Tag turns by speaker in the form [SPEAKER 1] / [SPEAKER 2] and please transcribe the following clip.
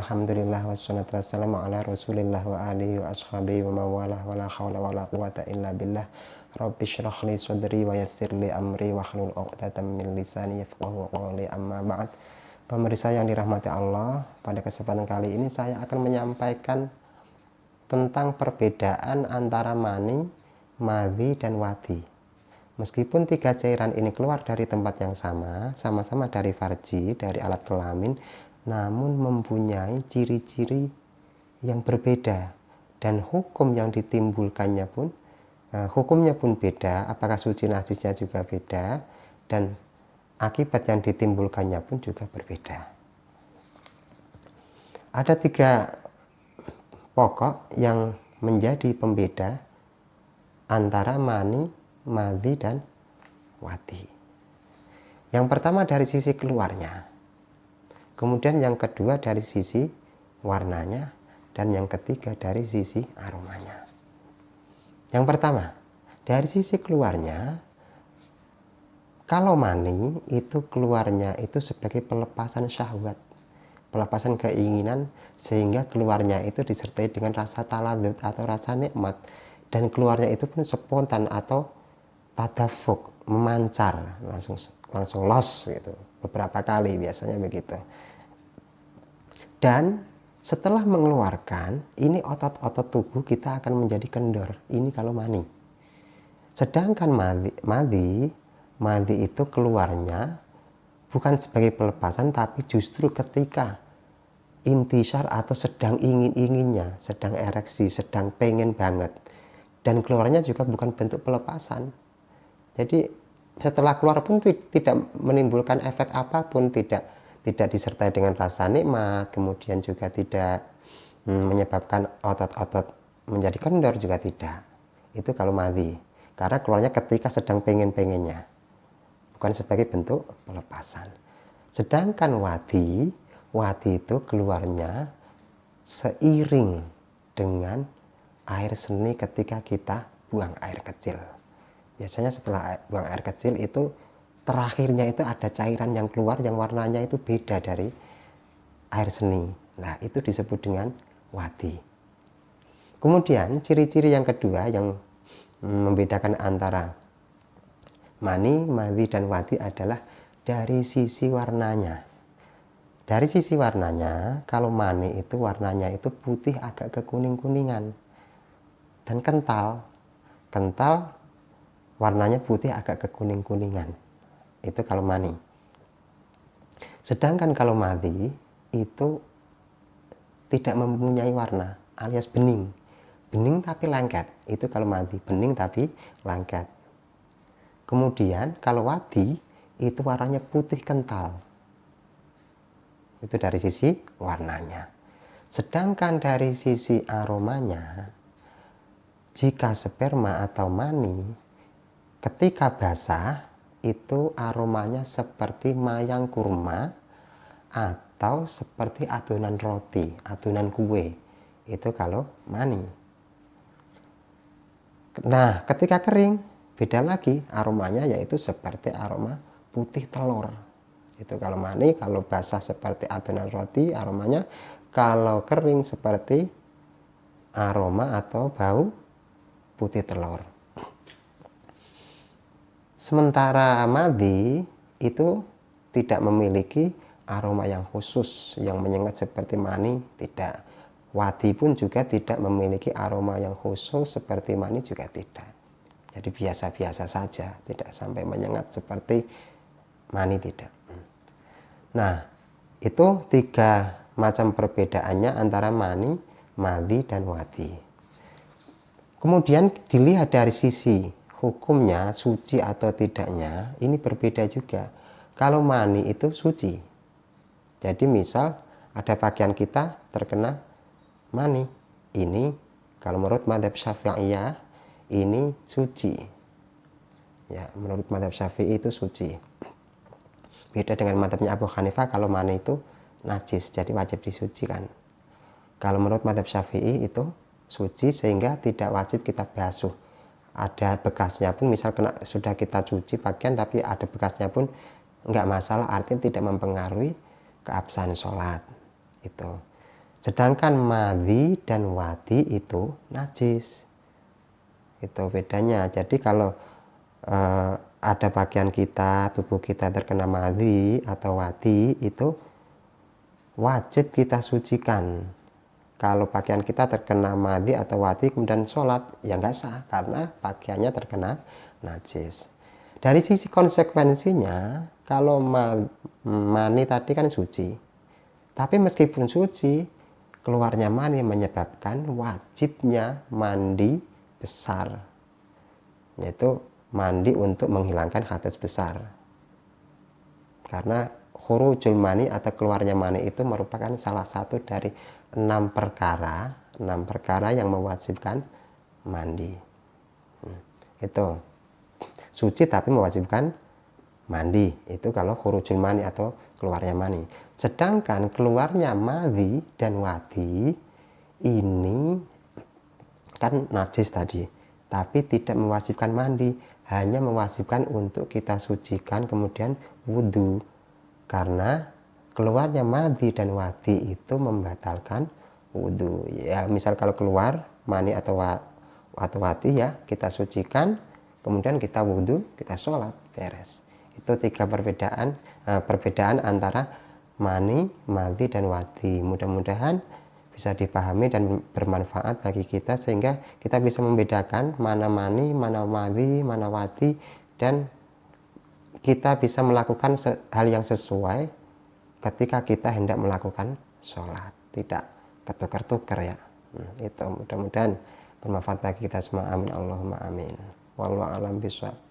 [SPEAKER 1] Alhamdulillah wassalatu wassalamu ala Rasulillah wa alihi wa ashabihi wa mawalah wa la haula wa la quwata illa billah. Rabbi shrah li sadri wa yassir li amri wa hlul 'uqdatam min lisani yafqahu qawli, amma ba'd. Pemirsa yang dirahmati Allah, pada kesempatan kali ini saya akan menyampaikan tentang perbedaan antara mani, madhi, dan wadi. Meskipun tiga cairan ini keluar dari tempat yang sama, sama-sama dari farji, dari alat kelamin, namun mempunyai ciri-ciri yang berbeda, dan hukum yang ditimbulkannya pun hukumnya pun beda. Apakah suci najisnya juga beda, dan akibat yang ditimbulkannya pun juga berbeda. Ada tiga pokok yang menjadi pembeda antara mani, madhi, dan wadi. Yang pertama dari sisi keluarnya, kemudian yang kedua dari sisi warnanya, dan yang ketiga dari sisi aromanya. Yang pertama, dari sisi keluarnya, kalau mani itu keluarnya itu sebagai pelepasan syahwat, pelepasan keinginan, sehingga keluarnya itu disertai dengan rasa taladzut atau rasa nikmat, dan keluarnya itu pun spontan atau tadafuk, memancar, langsung los gitu, beberapa kali biasanya begitu. Dan setelah mengeluarkan, ini otot-otot tubuh kita akan menjadi kendor. Ini kalau mani. Sedangkan madhi itu keluarnya bukan sebagai pelepasan, tapi justru ketika intisar atau sedang ingin-inginnya, sedang ereksi, sedang pengen banget. Dan keluarnya juga bukan bentuk pelepasan. Jadi setelah keluar pun tidak menimbulkan efek apapun, tidak disertai dengan rasa nikmat, kemudian juga tidak menyebabkan otot-otot menjadi kendor, juga tidak. Itu kalau madhi, karena keluarnya ketika sedang pengen-pengennya, bukan sebagai bentuk pelepasan. Sedangkan wadi itu keluarnya seiring dengan air seni ketika kita buang air kecil. Biasanya setelah buang air kecil itu terakhirnya itu ada cairan yang keluar yang warnanya itu beda dari air seni. Nah, itu disebut dengan wadi. Kemudian ciri-ciri yang kedua yang membedakan antara mani, madhi, dan wadi adalah dari sisi warnanya. Dari sisi warnanya, kalau mani itu warnanya itu putih agak kekuning-kuningan dan kental, warnanya putih agak kekuning-kuningan. Itu kalau mani. Sedangkan kalau madhi itu tidak mempunyai warna, alias bening tapi lengket. Itu kalau madhi, bening tapi lengket. Kemudian kalau wadi itu warnanya putih kental. Itu dari sisi warnanya. Sedangkan dari sisi aromanya, jika sperma atau mani ketika basah itu aromanya seperti mayang kurma atau seperti adonan roti, adonan kue. Itu kalau mani. Nah, ketika kering beda lagi aromanya, yaitu seperti aroma putih telur. Itu kalau mani. Kalau basah seperti adonan roti aromanya, kalau kering seperti aroma atau bau putih telur. Sementara madhi itu tidak memiliki aroma yang khusus yang menyengat seperti mani, tidak. Wadi pun juga tidak memiliki aroma yang khusus seperti mani, juga tidak. Jadi biasa-biasa saja, tidak sampai menyengat seperti mani, tidak. Nah, itu tiga macam perbedaannya antara mani, madhi, dan wadi. Kemudian dilihat dari sisi hukumnya, suci atau tidaknya, ini berbeda juga. Kalau mani itu suci. Jadi misal ada pakaian kita terkena mani, ini kalau menurut mazhab Syafi'iyah ini suci. Ya, menurut mazhab Syafi'i itu suci. Beda dengan mazhabnya Abu Hanifah, kalau mani itu najis, jadi wajib disucikan. Kalau menurut mazhab Syafi'i itu suci sehingga tidak wajib kita basuh. Ada bekasnya pun, misal sudah kita cuci pakaian tapi ada bekasnya pun nggak masalah, artinya tidak mempengaruhi keabsahan sholat. Itu Sedangkan madhi dan wati itu najis. Itu bedanya. Jadi kalau ada bagian kita, tubuh kita terkena madhi atau wati, itu wajib kita sucikan. Kalau pakaian kita terkena madhi atau wati kemudian sholat, ya nggak sah karena pakaiannya terkena najis. Dari sisi konsekuensinya, kalau mani tadi kan suci. Tapi meskipun suci, keluarnya mani menyebabkan wajibnya mandi besar, yaitu mandi untuk menghilangkan hadas besar. Karena khurujul mani atau keluarnya mani itu merupakan salah satu dari 6 perkara yang mewajibkan mandi. Itu suci tapi mewajibkan mandi, itu kalau khurujul mani atau keluarnya mani. Sedangkan keluarnya madhi dan wati ini kan najis tadi, tapi tidak mewajibkan mandi, hanya mewajibkan untuk kita sucikan kemudian wudhu. Karena keluarnya madhi dan wati itu membatalkan wudhu. Ya misal kalau keluar mani atau wati, ya kita sucikan, kemudian kita wudhu, kita sholat, beres. Itu 3 perbedaan antara mani, madhi, dan wati. Mudah-mudahan bisa dipahami dan bermanfaat bagi kita sehingga kita bisa membedakan mana mani, mana madhi, mana wati, dan kita bisa melakukan hal yang sesuai ketika kita hendak melakukan sholat, tidak ketukar-tukar ya. Itu mudah-mudahan bermanfaat bagi kita semua. Amin Allahumma amin. Wallahu a'lam bishawab.